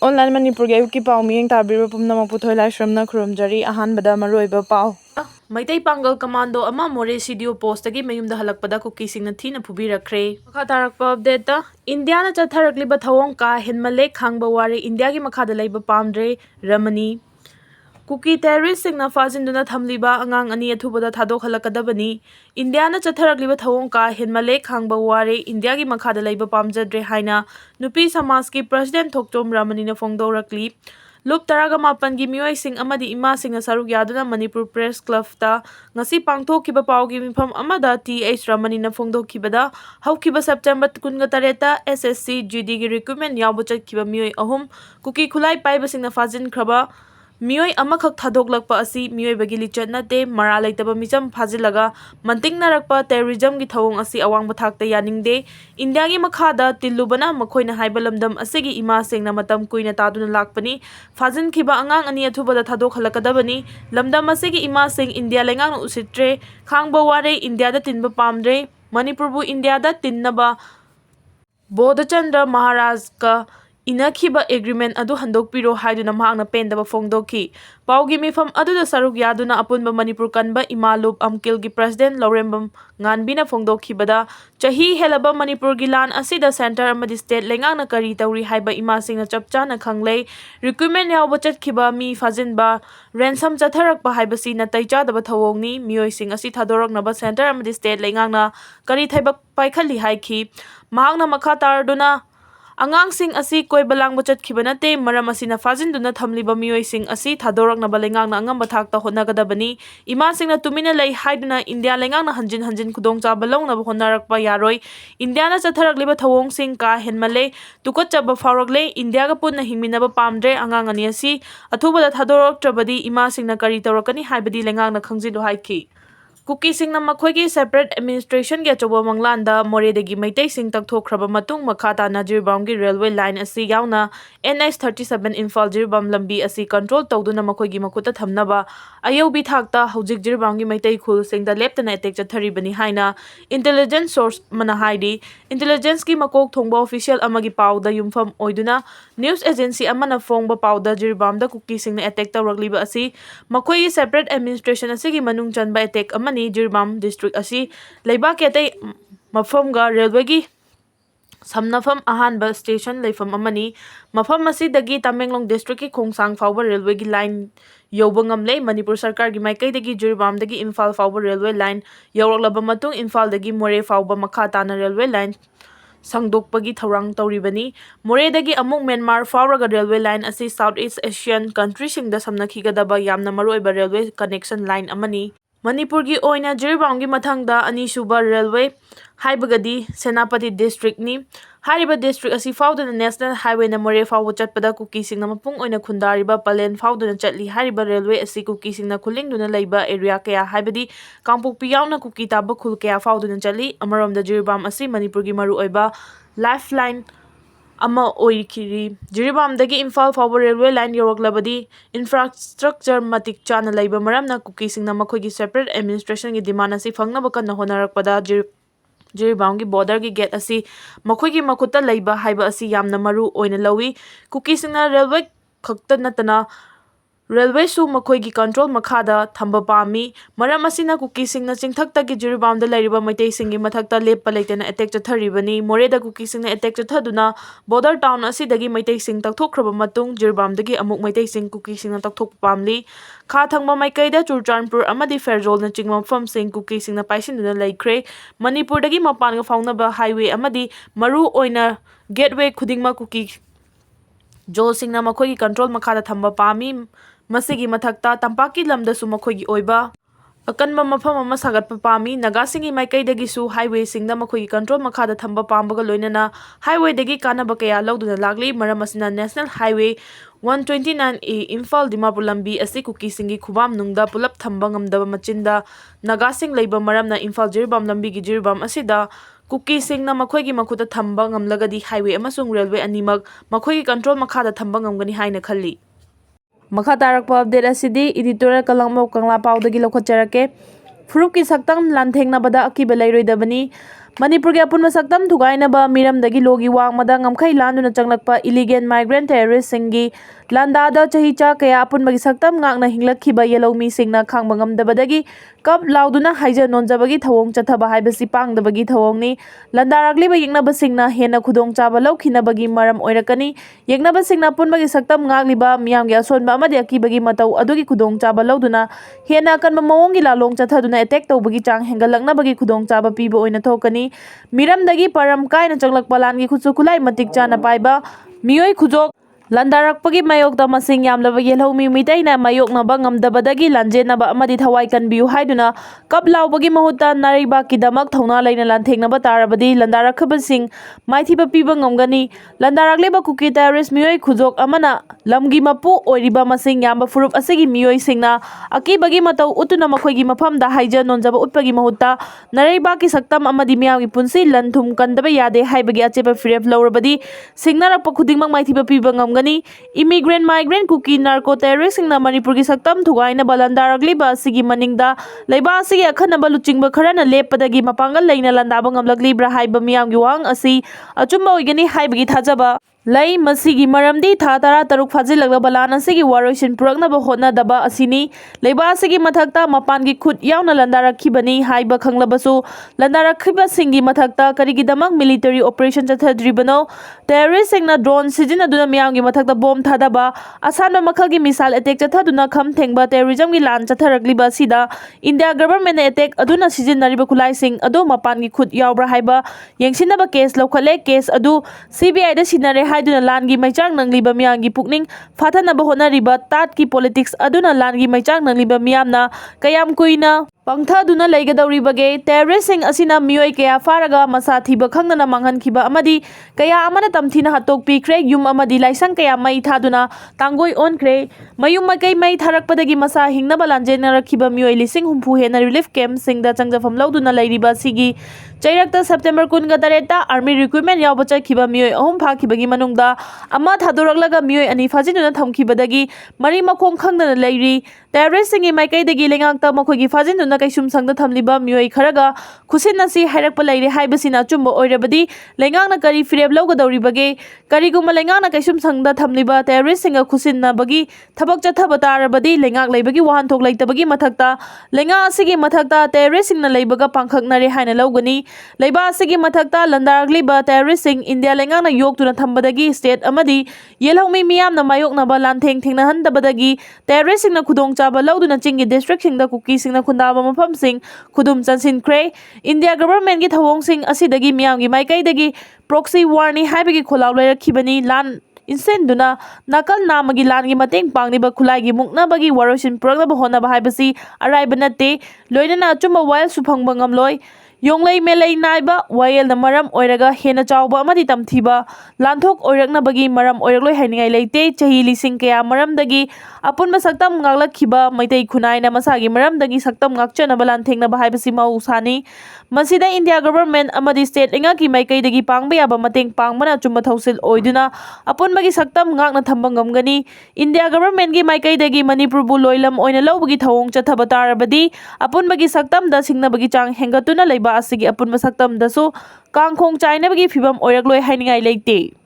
Online Manipuri ayuki pau miyeng tabiro pumnamang putoy laisramna khurumjari ahanbada maruoiba pau. Maitai Pangal Commando ama more video post tagi mayumda halakpada Kulising na thina FURAKHRE makha tarakpa update ta India na chatharakliba thawong ka henmale khangba wari India gi makhada leiba pamdre ramani Kuki terrorist singna fazinduna thamliba angang ani athubada thadok halakadabani India na chatharakliba thawong ka henmale khangba wari India gi makhada leiba pamjadre haina nupi samaj ki president thoktom ramani na phongdorakli Loop taraga mapan gi miyoi sing amadi ima sing na saruk yaduna Manipur Press Club ta ngasi pangthokkiba paugi mifam amada TH Ramani na phongdokkibada haukiba September 23 SSC GD gi recruitment yawbu chatkiba miyoi ahum kuki khulai paiba sing na fajin khraba miyoi amakhak thadoklakpa asi miyoi bagi lichat nate mara laitaba micham phajilaga manting narakpa terrorism gi thawong asi awangba thakta yaningde India gi makhada tillubana makhoina haibalamdam asigi ima sengna matam kuina taduna lakpani fajin khiba angang ani athubada thadok halakadabani lamdam asigi ima seng India lengang usitre khangba ware India da tinba pamdre Manipur bu India da tinnaba Bodhachandra Maharaj ka inakhiba agreement adu handokpiro haiduna mahakna pendaba phongdokhi paugi mifam aduda saruk yaduna apunba Manipur kanba imalup amkil gi president Lorembam nganbina phongdokhibada chahi helaba Manipur gi lan asida center amadi state lengang na kari tawri haiba ima singna chapchana khanglei recruitment yawba chatkhiba mi fajinba ransom chatharakpa haibasi na taichadaba thawongni miyoi sing asi thadoraknaba center amadi state lengang na kari thaibak paikhali haikhi mahakna makha tarduna Angang sing asi koi balang bachat kibanate maram asina fajinduna thamliba miyoi sing asi thadoraknaba lengang na angamba thakta honagadabani ima sing na tumina lei haiduna India lengang na hanjin khudongchaba lawna honarakpa yaroi India na chatharakliba thawong sing ka henmale tukotchaba phawraklei India ga punna hingminaba pamdre angang ani asi athubada thadoroktrabadi ima sing na kari tawrakani haibadi lengang na khangjilu haiki Kuki sing na makhoi separate administration ge chobo manglanda more degi maitai sing takthokhraba matung makhata na Jirbam gi railway line asi yauna NH 37 Imphal Jirbam lambi asi control tawduna makhoi gi makuta thamnaba ayobi thakta hojik Jirbam gi maitai khul sing da leptana attack chatharibani haina intelligence source mana haidi intelligence gi makok thongba official amagi pawda yumfam oiduna news agency amana phongba pawda Jirbam da Kuki sing na attack tawrakliba asi makhoi separate administration asi gi manung chanba attack Mani Jirbam district asi leibak yatai mafamga railway gi samnafam ahanba station leifam amani mafam asi dagi Tamenglong district ki khongsang fawba railway gi line yoba ngamle Manipur sarkar gi maikai dagi Jirbam dagi Imphal fawba railway line yawraklaba matung Imphal dagi More fawba makha tana railway line sangdokpagi thorang tawribani More dagi amuk Myanmar fawraga railway line asi Southeast Asian country singda samnakhigadaba yamna maruoiba railway connection line amani Manipur gi oina Jirbam gi mathangda anisuba railway haibagadi Senapati district ni hariba district asi fawduna national highway na More fawba chatpada Kuki singna mapung oina khundariba Palen fawduna chatli hariba railway asi Kuki singna khulingduna leiba area kaya haibadi Kangpokpi yauna Kuki taba khul kaya fawduna chatli amaromda Jirbam asi Manipur gi maru oiba lifeline ama oikiri Jirbam dagi Imphal fawba railway line yawraklabadi infrastructure matik chana leiba maramna Kuki singna makhoigi separate administration gi demand asi fangnaba kanna honarakpada Jirbam gi border gi gate asi makhoigi makutta leiba haiba asi yamna maru oina lawi Kuki singna railway khakta natana railway su makhoigi control makhada thamba pami maram asina Kuki singna chingthakta gi Jirbam da lairiba maitai singi mathakta leppa leitena attack chatharibani More da Kuki singna attack chathaduna border town asi dagi maitai sing takthokhraba matung Jirbam dagi amuk maitai sing Kuki singna takthok pamli kha thangba maikai da Churchanpur amadi Fairjol na chingma pham sing Kuki singna paisinduna laikhre Manipur dagi mapan ga faunaba highway amadi maru oina gateway khudingma Kuki Jol singna makhoigi control makhada thamba pami Masigi mathakta tampaki lamda su makhoigi oiba akanba mafam ama sagatpa pami nagasingi maikai dagi su highway singda makhoigi control makhada thamba pambaga loinana highway dagi kanaba kaya lawduna lagli maram asina national highway 129A Imphal Dimapur lambi asi Kuki singi khubam nungda pulap thamba ngamdaba machinda nagasing leiba maramna Imphal Jirbam lambi gi Jirbam asida Kuki singna makhoigi makhuta thamba ngamlagadi highway amasung railway animak makhoigi control makhada thamba ngamgani haina khalli Makha tarakpa update asidi editorial kalangmo kangla pawdagi lokhatjarake Furuk ki saktang lanthengna bada akiba leiroidabani Manipuri ki apun masaktam thugainaba miramdagi logi wangmada ngamkhai landuna changlakpa illegal migrant terrorist singi landada chahicha kaya apun bagi saktam ngakna hinglakhiba yelomi singna khangba ngamdabadagi kap lauduna haija nonjabagi thawong chathaba haibasi pangdabagi thawongni landarakliba yeknaba singna hena khudong chaba lawkhinabagi maram oirakani yeknaba singna apun bagi saktam ngakliba miyamgi asonba amadi akibagi matau adugi khudong chaba lauduna hena kanba mawongi lalong chathaduna attack tawbagi chang hengalaknabagi khudong chaba piba oina thokani miramdagi param kaina changlakpa langi khutsu khulai matik chana paiba miyoi khujok landarakpagi mayokta masing yamlaba yelhomi mitaina mayoknaba ngamdabadagi lanjenaba amadi thawai kanbiu haiduna kap laubagi mahutta naribakkidamak thawna leina lantheknaba tarabadi landarakhabasing maithiba piba ngamgani landarakleba kuki terrorist miyoi khujok amana lamgi mapu oiriba masing yamba furup asigi miyoi singna akibagi matau utuna makhoigi mafamda haija nonjaba utpagi mahutta naribakki saktam amadi miyamgi punsi lanthum kandaba yade haibagi achepa firef lawrabadi singnarakpa khudingmak maithiba piba ngamgani immigrant migrant kuki narco terrorist singna Manipur ki saktam thugaina balandarakliba asigi maningda leiba asigi akhanaba luchingba kharana leppadagi mapangal leina landaba ngamlaklibra haiba miyamgi wang asi achumba oigani haibagi thajaba lei masigi maramdi tha tara taruk phajilagla balan asigi waroisin puraknaba hotnadaba asini leiba asigi mathakta mapangi khut yauna landarakhibani haiba khanglabasu landarakiba singi mathakta karigidamak military operation chathadribano terrorist singna drone sijinaduna miyamgi mathakta bomb thadaba asanba makhagi missile attack chathaduna kham thengba terrorism gi lan chatharagliba sida India government attack aduna sijinariba khulaising adu mapangi khut yaubra haiba yengsinaba case lokhale case adu CBI da sinare haiduna langi maichang nangliba miyamgi pukning phathanaba honariba tatki politics aduna langi maichang nangliba miyamna kayam kuina pangthaduna leigadawribage terrorist asina miyoi kaya faraga masa thiba khangna manghankhiba amadi kaya amana tamthina hatokpikhre yum amadi laisang kaya mai thaduna tangoi onkhre mayum makai mai tharakpadagi masa hingnaba lanjena rakhiba miyoi lising humpu hena relief camp singda changjafam lauduna leiriba sigi chairakta September 18 ta army recruitment yawba chakhiba miyoi ahum phakibagi manungda ama thadoraklaga miyoi ani phajinuna thamkhibadagi mari makhong khangna leiri terrorist singi maikaidagi lengakta makhogi phajinuna kaisum sangda thamliba miyoi kharaga khusinasi hairakpa leire haibasina chumba oirabadi lengakna kari fireb lawgadawribage kariguma lengakna kaisum sangda thamliba terrorist singa khusinnabagi thabak chathaba tarabadi lengak leibagi wahanthok leitabagi mathakta lenga asigi mathakta terrorist singna leibaga pangkhaknare haina lawgani leiba asigi mathakta landarakliba terrorist sing India lengakna yoktuna thambadagi state amadi yelhomi miyamna mayoknaba lantheng thengnahandabadagi terrorist singna khudong chaba lauduna chingi district singda kuki singna khundaba mafam sing khudum chansinkhre India government gi thawong sing asidagi miyamgi maikaidagi proxy war ni haibagi kholaw leirakhibani lan insenduna nakal namagi langi mateng pangniba khulaigi muknabagi warosin puraknaba honaba haibasi araiba natte loinana achumba wild suphangba ngamloi yonglei melei naiba wayel na maram oiraga hena chawba amadi tamthiba lanthok oiraknabagi maram oirakloi hainingai leite chahi lising kaya maramdagi apunba saktam ngaklakhiba maitai khunaina masagi maramdagi saktam ngakchanaba lanthengnaba haibasi mausani masida India government amadi state engaki maikaidagi pangba yaba mateng pangbana chumba thausil oiduna apunbagi saktam ngakna thamba ngamgani India government gi maikaidagi Manipur bu loilam oina lawbagi thawong chathaba tarabadi apunbagi saktam da singnabagi chang hengatuna leiba asigi apunba saktam dasu kangkhong chainabagi phibam oirakloi hainingai leite